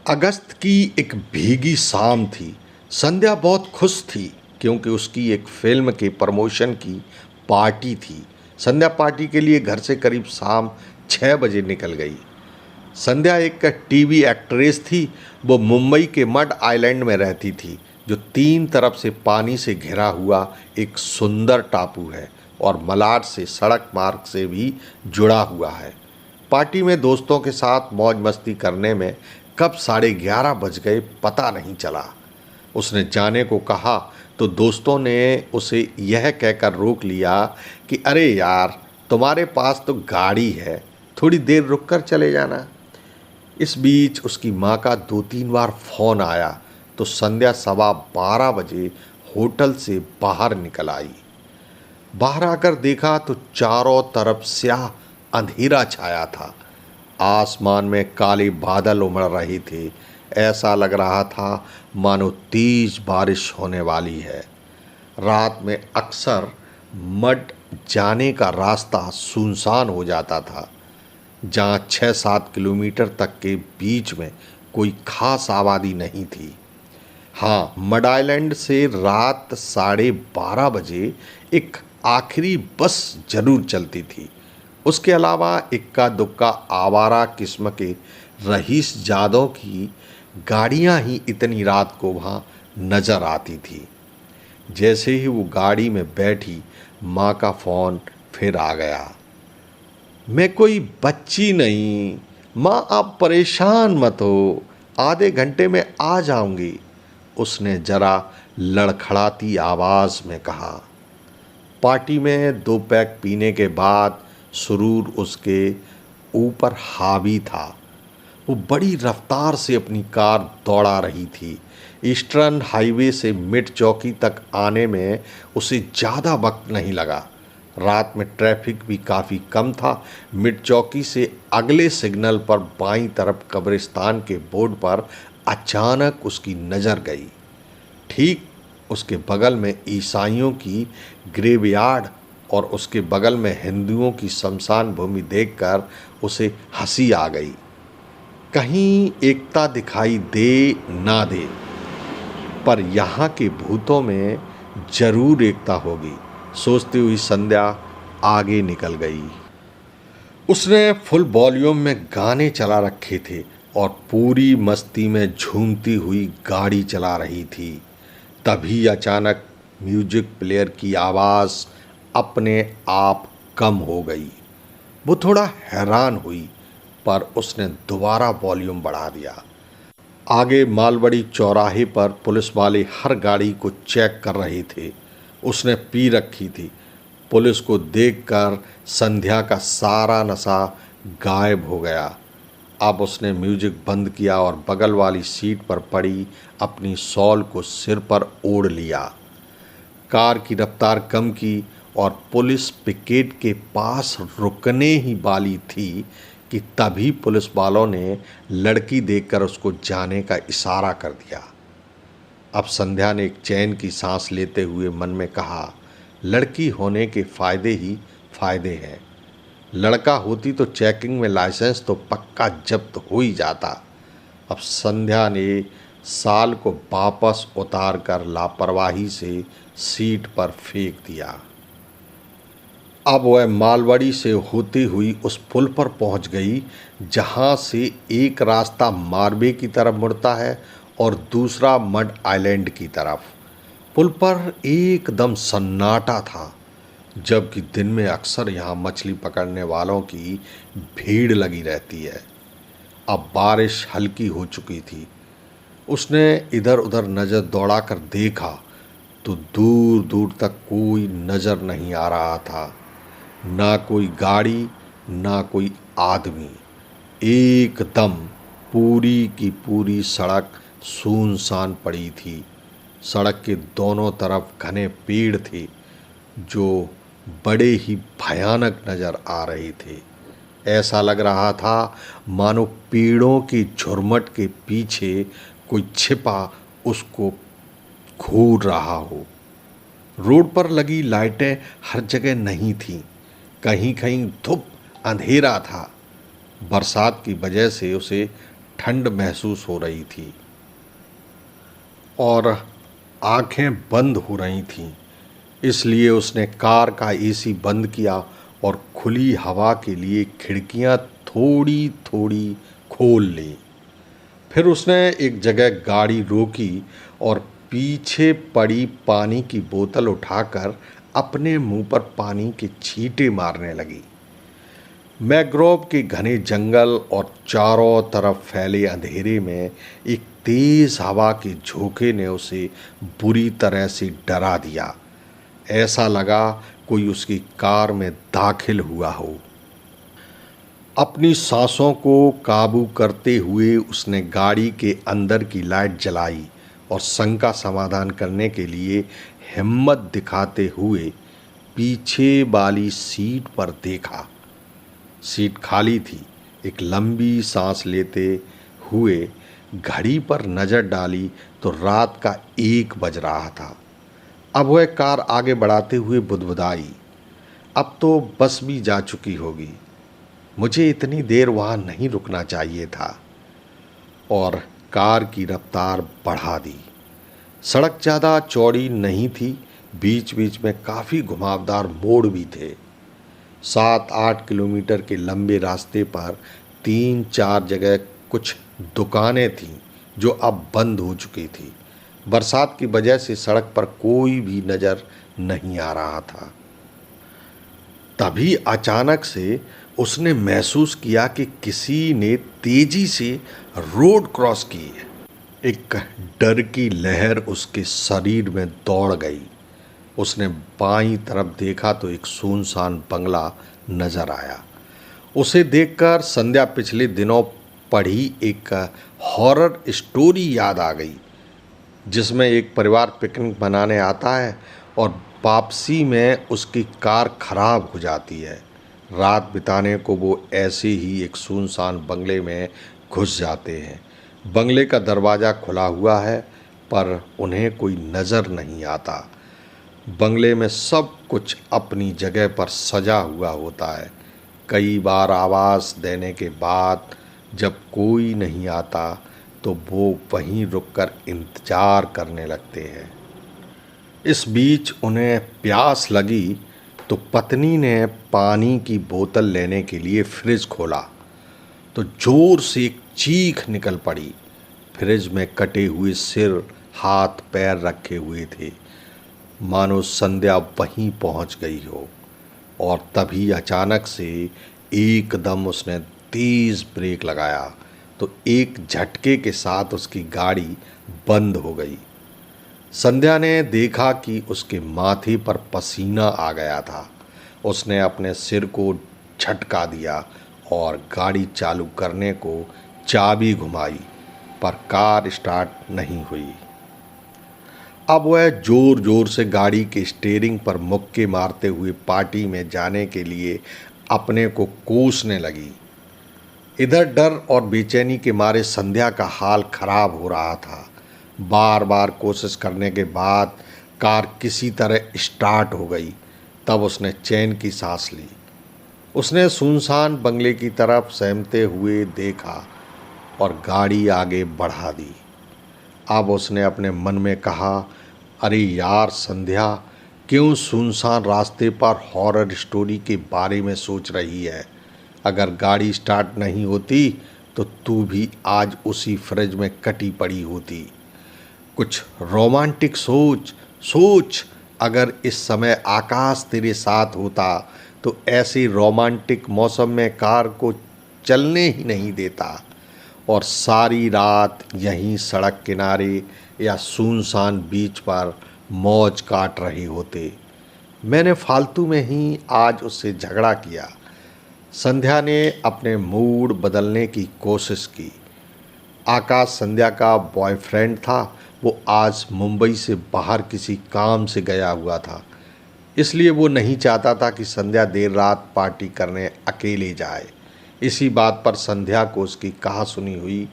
अगस्त की एक भीगी शाम थी। संध्या बहुत खुश थी क्योंकि उसकी एक फिल्म के प्रमोशन की पार्टी थी। संध्या पार्टी के लिए घर से करीब शाम 6 बजे निकल गई। संध्या एक टीवी एक्ट्रेस थी। वो मुंबई के मड आइलैंड में रहती थी, जो 3 तरफ से पानी से घिरा हुआ एक सुंदर टापू है और मलाड से सड़क मार्ग से भी जुड़ा हुआ है। पार्टी में दोस्तों के साथ मौज मस्ती करने में कब 11:30 बज गए पता नहीं चला। उसने जाने को कहा तो दोस्तों ने उसे यह कहकर रोक लिया कि अरे यार, तुम्हारे पास तो गाड़ी है, थोड़ी देर रुक कर चले जाना। इस बीच उसकी माँ का 2-3 बार फ़ोन आया तो संध्या 12:15 बजे होटल से बाहर निकल आई। बाहर आकर देखा तो चारों तरफ स्याह अंधेरा छाया था। आसमान में काले बादल उमड़ रहे थे। ऐसा लग रहा था मानो तेज बारिश होने वाली है। रात में अक्सर मड जाने का रास्ता सुनसान हो जाता था, जहाँ 6-7 किलोमीटर तक के बीच में कोई खास आबादी नहीं थी। हाँ, मड आइलैंड से रात 12:30 बजे एक आखिरी बस जरूर चलती थी। उसके अलावा इक्का दुक्का आवारा किस्म के रईस जादों की गाड़ियां ही इतनी रात को वहाँ नजर आती थी। जैसे ही वो गाड़ी में बैठी, माँ का फ़ोन फिर आ गया। मैं कोई बच्ची नहीं माँ, आप परेशान मत हो, आधे घंटे में आ जाऊंगी, उसने जरा लड़खड़ाती आवाज़ में कहा। पार्टी में 2 पैक पीने के बाद सुरूर उसके ऊपर हावी था। वो बड़ी रफ्तार से अपनी कार दौड़ा रही थी। ईस्टर्न हाईवे से मिड चौकी तक आने में उसे ज़्यादा वक्त नहीं लगा। रात में ट्रैफिक भी काफ़ी कम था। मिड चौकी से अगले सिग्नल पर बाईं तरफ कब्रिस्तान के बोर्ड पर अचानक उसकी नज़र गई। ठीक उसके बगल में ईसाइयों की ग्रेवयार्ड और उसके बगल में हिंदुओं की शमशान भूमि देखकर उसे हंसी आ गई। कहीं एकता दिखाई दे ना दे, पर यहाँ के भूतों में जरूर एकता होगी, सोचती हुई संध्या आगे निकल गई। उसने फुल वॉल्यूम में गाने चला रखे थे और पूरी मस्ती में झूमती हुई गाड़ी चला रही थी। तभी अचानक म्यूजिक प्लेयर की आवाज़ अपने आप कम हो गई। वो थोड़ा हैरान हुई, पर उसने दोबारा वॉल्यूम बढ़ा दिया। आगे मालबड़ी चौराहे पर पुलिस वाले हर गाड़ी को चेक कर रहे थे। उसने पी रखी थी। पुलिस को देखकर संध्या का सारा नशा गायब हो गया। अब उसने म्यूजिक बंद किया और बगल वाली सीट पर पड़ी अपनी शॉल को सिर पर ओढ़ लिया। कार की रफ्तार कम की और पुलिस पिकेट के पास रुकने ही वाली थी कि तभी पुलिस वालों ने लड़की देखकर उसको जाने का इशारा कर दिया। अब संध्या ने एक चैन की सांस लेते हुए मन में कहा, लड़की होने के फ़ायदे ही फ़ायदे हैं। लड़का होती तो चेकिंग में लाइसेंस तो पक्का जब्त हो ही जाता। अब संध्या ने साल को वापस उतार कर लापरवाही से सीट पर फेंक दिया। अब वह मालवाड़ी से होती हुई उस पुल पर पहुंच गई, जहां से एक रास्ता मारबे की तरफ मुड़ता है और दूसरा मड आइलैंड की तरफ। पुल पर एकदम सन्नाटा था, जबकि दिन में अक्सर यहाँ मछली पकड़ने वालों की भीड़ लगी रहती है। अब बारिश हल्की हो चुकी थी। उसने इधर उधर नज़र दौड़ाकर देखा तो दूर दूर तक कोई नज़र नहीं आ रहा था। ना कोई गाड़ी, ना कोई आदमी। एकदम पूरी की पूरी सड़क सुनसान पड़ी थी। सड़क के दोनों तरफ घने पेड़ थे जो बड़े ही भयानक नज़र आ रहे थे। ऐसा लग रहा था मानो पेड़ों के झुरमुट के पीछे कोई छिपा उसको घूर रहा हो। रोड पर लगी लाइटें हर जगह नहीं थीं। कहीं कहीं धूप अंधेरा था। बरसात की वजह से उसे ठंड महसूस हो रही थी और आंखें बंद हो रही थीं। इसलिए उसने कार का एसी बंद किया और खुली हवा के लिए खिड़कियां थोड़ी थोड़ी खोल ली। फिर उसने एक जगह गाड़ी रोकी और पीछे पड़ी पानी की बोतल उठाकर अपने मुंह पर पानी के छींटे मारने लगी। मैंग्रोव के घने जंगल और चारों तरफ फैले अंधेरे में एक तेज हवा के झोंके ने उसे बुरी तरह से डरा दिया। ऐसा लगा कोई उसकी कार में दाखिल हुआ हो। अपनी सांसों को काबू करते हुए उसने गाड़ी के अंदर की लाइट जलाई और शंका समाधान करने के लिए हिम्मत दिखाते हुए पीछे वाली सीट पर देखा। सीट खाली थी। एक लंबी सांस लेते हुए घड़ी पर नज़र डाली तो रात का 1 बज रहा था। अब वह कार आगे बढ़ाते हुए बुदबुदाई, अब तो बस भी जा चुकी होगी। मुझे इतनी देर वहाँ नहीं रुकना चाहिए था। और कार की रफ्तार बढ़ा दी। सड़क ज़्यादा चौड़ी नहीं थी, बीच बीच में काफ़ी घुमावदार मोड़ भी थे। 7-8 किलोमीटर के लंबे रास्ते पर 3-4 जगह कुछ दुकानें थीं जो अब बंद हो चुकी थी। बरसात की वजह से सड़क पर कोई भी नज़र नहीं आ रहा था। तभी अचानक से उसने महसूस किया कि किसी ने तेजी से रोड क्रॉस की है। एक डर की लहर उसके शरीर में दौड़ गई। उसने बाईं तरफ देखा तो एक सुनसान बंगला नजर आया। उसे देखकर संध्या पिछले दिनों पढ़ी एक हॉरर स्टोरी याद आ गई, जिसमें एक परिवार पिकनिक मनाने आता है और वापसी में उसकी कार खराब हो जाती है। रात बिताने को वो ऐसे ही एक सुनसान बंगले में घुस जाते हैं। बंगले का दरवाज़ा खुला हुआ है पर उन्हें कोई नज़र नहीं आता। बंगले में सब कुछ अपनी जगह पर सजा हुआ होता है। कई बार आवाज़ देने के बाद जब कोई नहीं आता तो वो वहीं रुककर इंतज़ार करने लगते हैं। इस बीच उन्हें प्यास लगी तो पत्नी ने पानी की बोतल लेने के लिए फ्रिज खोला तो जोर से एक चीख निकल पड़ी। फ्रिज में कटे हुए सिर, हाथ पैर रखे हुए थे, मानो संध्या वहीं पहुंच गई हो। और तभी अचानक से एकदम उसने तेज ब्रेक लगाया तो एक झटके के साथ उसकी गाड़ी बंद हो गई। संध्या ने देखा कि उसके माथे पर पसीना आ गया था। उसने अपने सिर को झटका दिया और गाड़ी चालू करने को चाबी घुमाई पर कार स्टार्ट नहीं हुई। अब वह जोर जोर से गाड़ी के स्टीयरिंग पर मुक्के मारते हुए पार्टी में जाने के लिए अपने को कोसने लगी। इधर डर और बेचैनी के मारे संध्या का हाल खराब हो रहा था। बार बार कोशिश करने के बाद कार किसी तरह स्टार्ट हो गई। तब उसने चैन की सांस ली। उसने सुनसान बंगले की तरफ सहमते हुए देखा और गाड़ी आगे बढ़ा दी। अब उसने अपने मन में कहा, अरे यार संध्या, क्यों सुनसान रास्ते पर हॉरर स्टोरी के बारे में सोच रही है? अगर गाड़ी स्टार्ट नहीं होती तो तू भी आज उसी फ्रिज में कटी पड़ी होती। कुछ रोमांटिक सोच सोच। अगर इस समय आकाश तेरे साथ होता तो ऐसे रोमांटिक मौसम में कार को चलने ही नहीं देता और सारी रात यहीं सड़क किनारे या सुनसान बीच पर मौज काट रहे होते। मैंने फालतू में ही आज उससे झगड़ा किया। संध्या ने अपने मूड बदलने की कोशिश की। आकाश संध्या का बॉयफ्रेंड था। वो आज मुंबई से बाहर किसी काम से गया हुआ था, इसलिए वो नहीं चाहता था कि संध्या देर रात पार्टी करने अकेले जाए। इसी बात पर संध्या को उसकी कहासुनी हुई।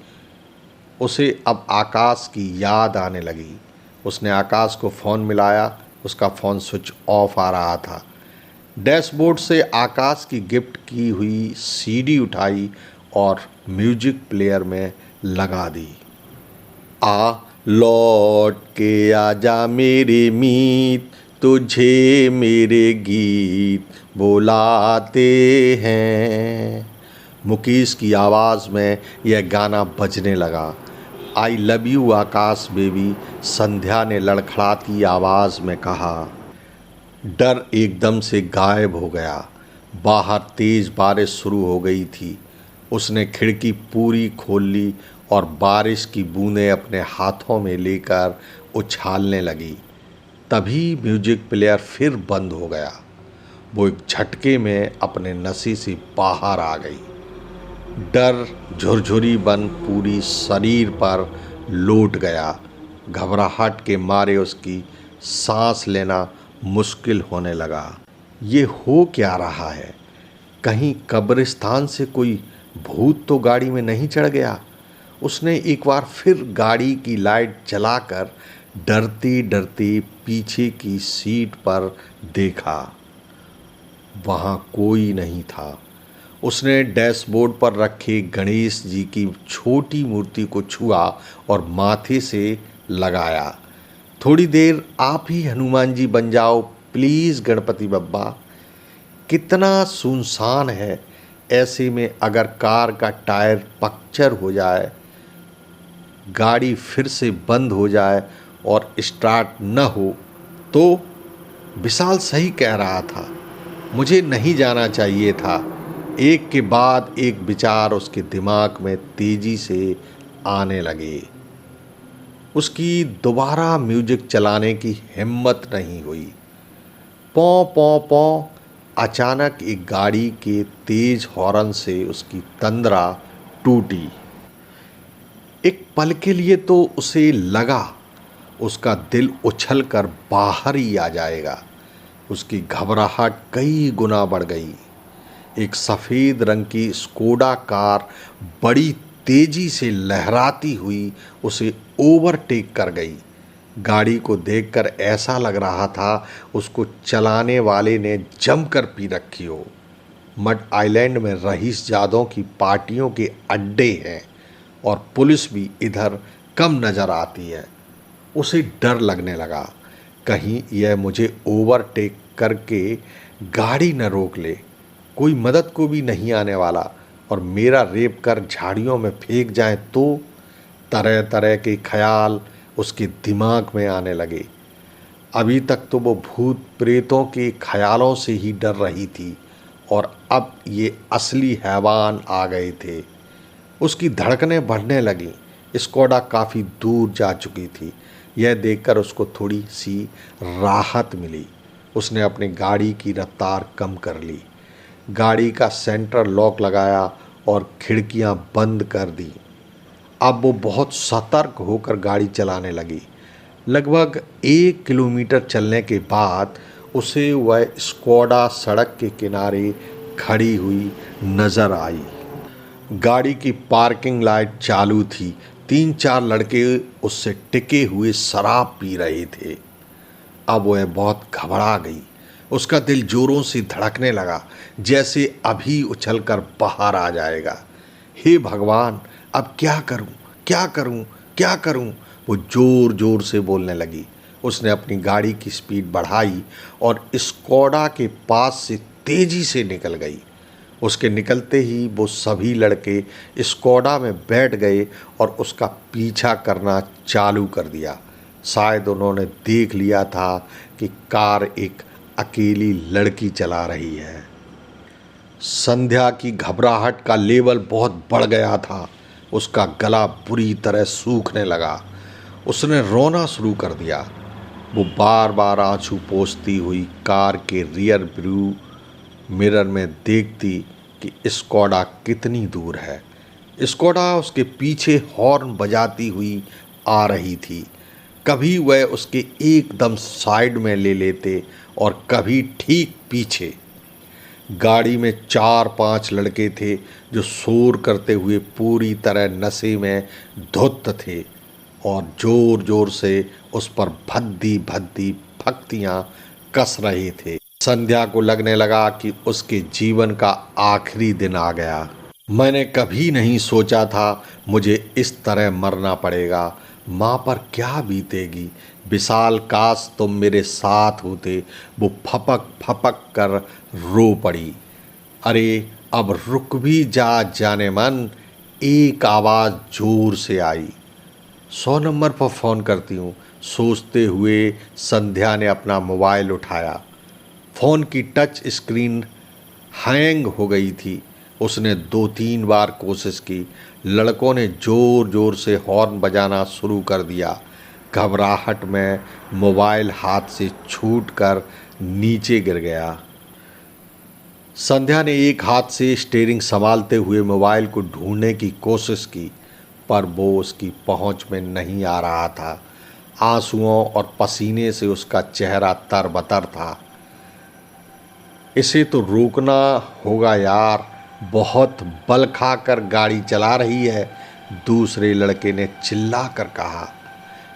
उसे अब आकाश की याद आने लगी। उसने आकाश को फ़ोन मिलाया। उसका फ़ोन स्विच ऑफ आ रहा था। डैशबोर्ड से आकाश की गिफ्ट की हुई सीडी उठाई और म्यूजिक प्लेयर में लगा दी। आ लौट के आजा मेरे मीत, तुझे मेरे गीत बुलाते हैं। मुकेश की आवाज़ में यह गाना बजने लगा। I love you Akash baby, Sandhya ने लड़खड़ाती आवाज़ में कहा। डर एकदम से गायब हो गया। बाहर तेज बारिश शुरू हो गई थी। उसने खिड़की पूरी खोल ली और बारिश की बूंदें अपने हाथों में लेकर उछालने लगी। तभी म्यूजिक प्लेयर फिर बंद हो गया। वो एक झटके में अपने नशे से बाहर आ गई। डर झुरझुरी बन पूरी शरीर पर लौट गया। घबराहट के मारे उसकी सांस लेना मुश्किल होने लगा। ये हो क्या रहा है? कहीं कब्रिस्तान से कोई भूत तो गाड़ी में नहीं चढ़ गया? उसने एक बार फिर गाड़ी की लाइट जलाकर डरते डरते पीछे की सीट पर देखा। वहाँ कोई नहीं था। उसने डैशबोर्ड पर रखे गणेश जी की छोटी मूर्ति को छुआ और माथे से लगाया। थोड़ी देर आप ही हनुमान जी बन जाओ प्लीज़ गणपति बप्पा। कितना सुनसान है। ऐसे में अगर कार का टायर पंक्चर हो जाए, गाड़ी फिर से बंद हो जाए और स्टार्ट न हो तो? विशाल सही कह रहा था। मुझे नहीं जाना चाहिए था। एक के बाद एक विचार उसके दिमाग में तेजी से आने लगे। उसकी दोबारा म्यूजिक चलाने की हिम्मत नहीं हुई। पौ पौ पौ। अचानक एक गाड़ी के तेज हॉर्न से उसकी तंद्रा टूटी। एक पल के लिए तो उसे लगा उसका दिल उछलकर बाहर ही आ जाएगा। उसकी घबराहट कई गुना बढ़ गई। एक सफ़ेद रंग की स्कोडा कार बड़ी तेजी से लहराती हुई उसे ओवरटेक कर गई। गाड़ी को देखकर ऐसा लग रहा था उसको चलाने वाले ने जमकर पी रखी हो। मड आइलैंड में रईस जादों की पार्टियों के अड्डे हैं और पुलिस भी इधर कम नज़र आती है। उसे डर लगने लगा, कहीं यह मुझे ओवरटेक करके गाड़ी न रोक ले। कोई मदद को भी नहीं आने वाला और मेरा रेप कर झाड़ियों में फेंक जाए तो? तरह तरह के ख्याल उसके दिमाग में आने लगे। अभी तक तो वो भूत प्रेतों के ख्यालों से ही डर रही थी और अब ये असली हैवान आ गए थे। उसकी धड़कनें बढ़ने लगीं। स्कोडा काफ़ी दूर जा चुकी थी। यह देखकर उसको थोड़ी सी राहत मिली। उसने अपनी गाड़ी की रफ्तार कम कर ली, गाड़ी का सेंटर लॉक लगाया और खिड़कियां बंद कर दी। अब वो बहुत सतर्क होकर गाड़ी चलाने लगी। लगभग 1 किलोमीटर चलने के बाद उसे वह स्कोडा सड़क के किनारे खड़ी हुई नज़र आई। गाड़ी की पार्किंग लाइट चालू थी। 3-4 लड़के उससे टिके हुए शराब पी रहे थे। अब वह बहुत घबरा गई। उसका दिल जोरों से धड़कने लगा, जैसे अभी उछलकर बाहर आ जाएगा। हे भगवान, अब क्या करूं, क्या करूं, क्या करूं? वो जोर जोर से बोलने लगी। उसने अपनी गाड़ी की स्पीड बढ़ाई और स्कोडा के पास से तेजी से निकल गई। उसके निकलते ही वो सभी लड़के स्कोडा में बैठ गए और उसका पीछा करना चालू कर दिया। शायद उन्होंने देख लिया था कि कार एक अकेली लड़की चला रही है। संध्या की घबराहट का लेवल बहुत बढ़ गया था। उसका गला बुरी तरह सूखने लगा। उसने रोना शुरू कर दिया। वो बार बार आंसू पोंछती हुई कार के रियर व्यू मिरर में देखती कि स्कोडा कितनी दूर है। स्कोडा उसके पीछे हॉर्न बजाती हुई आ रही थी। कभी वह उसके एकदम साइड में ले लेते और कभी ठीक पीछे। गाड़ी में 4-5 लड़के थे जो शोर करते हुए पूरी तरह नशे में धुत थे और ज़ोर ज़ोर से उस पर भद्दी भद्दी फक्तियाँ कस रहे थे। संध्या को लगने लगा कि उसके जीवन का आखिरी दिन आ गया। मैंने कभी नहीं सोचा था मुझे इस तरह मरना पड़ेगा। माँ पर क्या बीतेगी। विशाल, काश तुम मेरे साथ होते। वो फपक फपक कर रो पड़ी। अरे अब रुक भी जा जाने मन। एक आवाज़ जोर से आई। 100 नंबर पर फ़ोन करती हूँ। सोचते हुए संध्या ने अपना मोबाइल उठाया। फ़ोन की टच स्क्रीन हैंग हो गई थी। उसने 2-3 बार कोशिश की। लड़कों ने ज़ोर ज़ोर से हॉर्न बजाना शुरू कर दिया। घबराहट में मोबाइल हाथ से छूटकर नीचे गिर गया। संध्या ने एक हाथ से स्टीयरिंग संभालते हुए मोबाइल को ढूंढने की कोशिश की, पर वो उसकी पहुंच में नहीं आ रहा था। आंसुओं और पसीने से उसका चेहरा तरबतर था। इसे तो रोकना होगा यार, बहुत बल खाकर गाड़ी चला रही है, दूसरे लड़के ने चिल्लाकर कहा।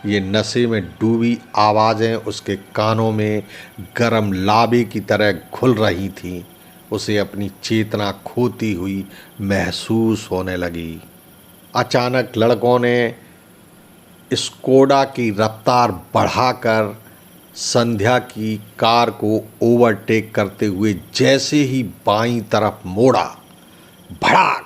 ये नशे में डूबी आवाज़ें उसके कानों में गरम लावे की तरह घुल रही थीं। उसे अपनी चेतना खोती हुई महसूस होने लगी। अचानक लड़कों ने स्कोडा की रफ्तार बढ़ाकर संध्या की कार को ओवरटेक करते हुए जैसे ही बाईं तरफ मोड़ा, भड़ाक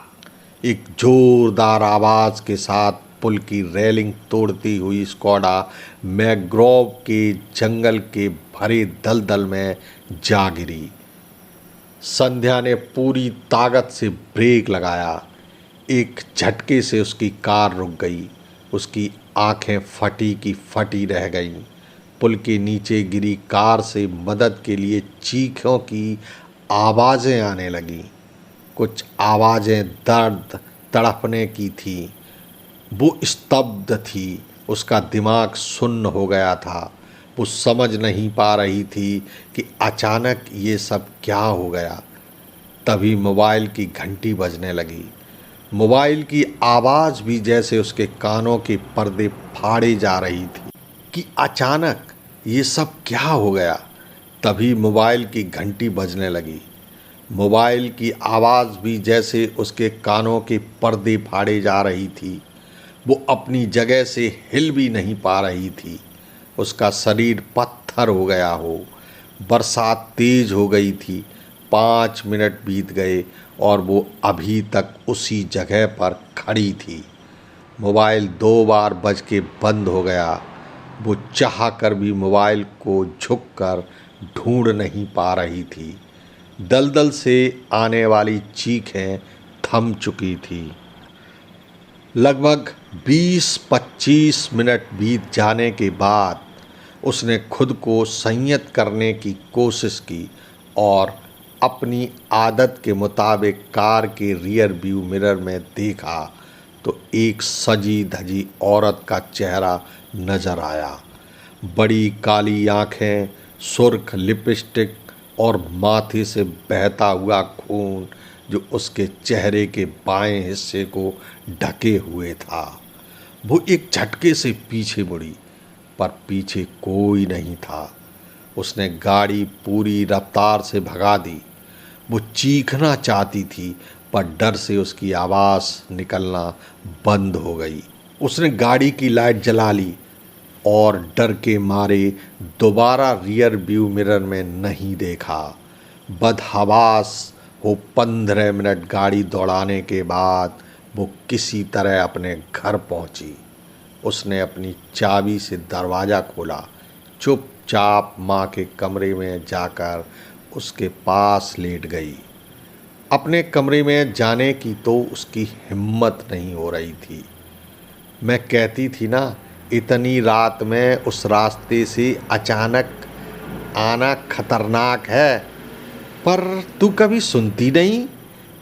एक जोरदार आवाज़ के साथ पुल की रेलिंग तोड़ती हुई स्कोडा मैंग्रोव के जंगल के भरे दलदल में जा गिरी। संध्या ने पूरी ताकत से ब्रेक लगाया। एक झटके से उसकी कार रुक गई। उसकी आंखें फटी की फटी रह गईं। पुल के नीचे गिरी कार से मदद के लिए चीखों की आवाज़ें आने लगीं। कुछ आवाज़ें दर्द तड़पने की थीं। वो स्तब्ध थी। उसका दिमाग सुन्न हो गया था। वो समझ नहीं पा रही थी कि अचानक ये सब क्या हो गया। तभी मोबाइल की घंटी बजने लगी। मोबाइल की आवाज़ भी जैसे उसके कानों के पर्दे फाड़े जा रही थी कि अचानक ये सब क्या हो गया। तभी मोबाइल की घंटी बजने लगी। मोबाइल की आवाज़ भी जैसे उसके कानों के पर्दे फाड़े जा रही थी। वो अपनी जगह से हिल भी नहीं पा रही थी। उसका शरीर पत्थर हो गया हो। बरसात तेज हो गई थी। 5 मिनट बीत गए और वो अभी तक उसी जगह पर खड़ी थी। मोबाइल 2 बार बज के बंद हो गया। वो चाह कर भी मोबाइल को झुककर ढूंढ नहीं पा रही थी। दलदल से आने वाली चीखें थम चुकी थी। लगभग 20-25 मिनट बीत जाने के बाद उसने खुद को संयत करने की कोशिश की और अपनी आदत के मुताबिक कार के रियर व्यू मिरर में देखा तो एक सजी धजी औरत का चेहरा नजर आया। बड़ी काली आंखें, सुर्ख लिपस्टिक और माथे से बहता हुआ खून जो उसके चेहरे के बाएं हिस्से को ढके हुए था। वो एक झटके से पीछे मुड़ी, पर पीछे कोई नहीं था। उसने गाड़ी पूरी रफ्तार से भगा दी। वो चीखना चाहती थी, पर डर से उसकी आवाज़ निकलना बंद हो गई। उसने गाड़ी की लाइट जला ली और डर के मारे दोबारा रियर व्यू मिरर में नहीं देखा। बदहवास हो 15 मिनट गाड़ी दौड़ाने के बाद वो किसी तरह अपने घर पहुंची। उसने अपनी चाबी से दरवाज़ा खोला। चुपचाप माँ के कमरे में जाकर उसके पास लेट गई। अपने कमरे में जाने की तो उसकी हिम्मत नहीं हो रही थी। मैं कहती थी ना, इतनी रात में उस रास्ते से अचानक आना खतरनाक है, पर तू कभी सुनती नहीं।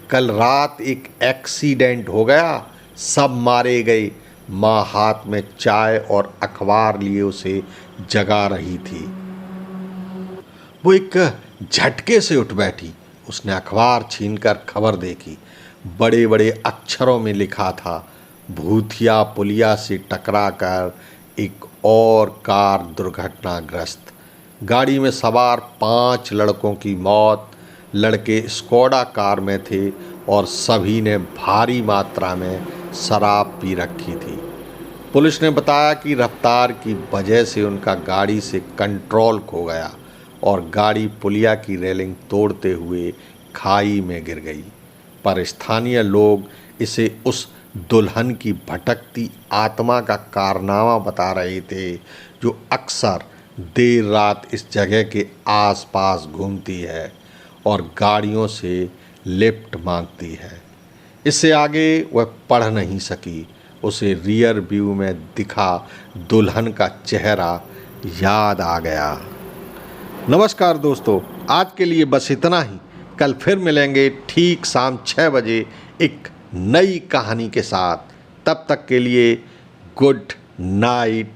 कल रात एक एक्सीडेंट हो गया, सब मारे गए। माँ हाथ में चाय और अखबार लिए उसे जगा रही थी। वो एक झटके से उठ बैठी। उसने अखबार छीनकर खबर देखी। बड़े बड़े अक्षरों में लिखा था, भूतिया पुलिया से टकराकर एक और कार दुर्घटनाग्रस्त। गाड़ी में सवार 5 लड़कों की मौत। लड़के स्कोडा कार में थे और सभी ने भारी मात्रा में शराब पी रखी थी। पुलिस ने बताया कि रफ्तार की वजह से उनका गाड़ी से कंट्रोल खो गया और गाड़ी पुलिया की रेलिंग तोड़ते हुए खाई में गिर गई। पर स्थानीय लोग इसे उस दुल्हन की भटकती आत्मा का कारनामा बता रहे थे जो अक्सर देर रात इस जगह के आसपास घूमती है और गाड़ियों से लिफ्ट मांगती है। इससे आगे वह पढ़ नहीं सकी। उसे रियर व्यू में दिखा दुल्हन का चेहरा याद आ गया। नमस्कार दोस्तों, आज के लिए बस इतना ही। कल फिर मिलेंगे ठीक शाम 6 बजे एक नई कहानी के साथ। तब तक के लिए गुड नाइट।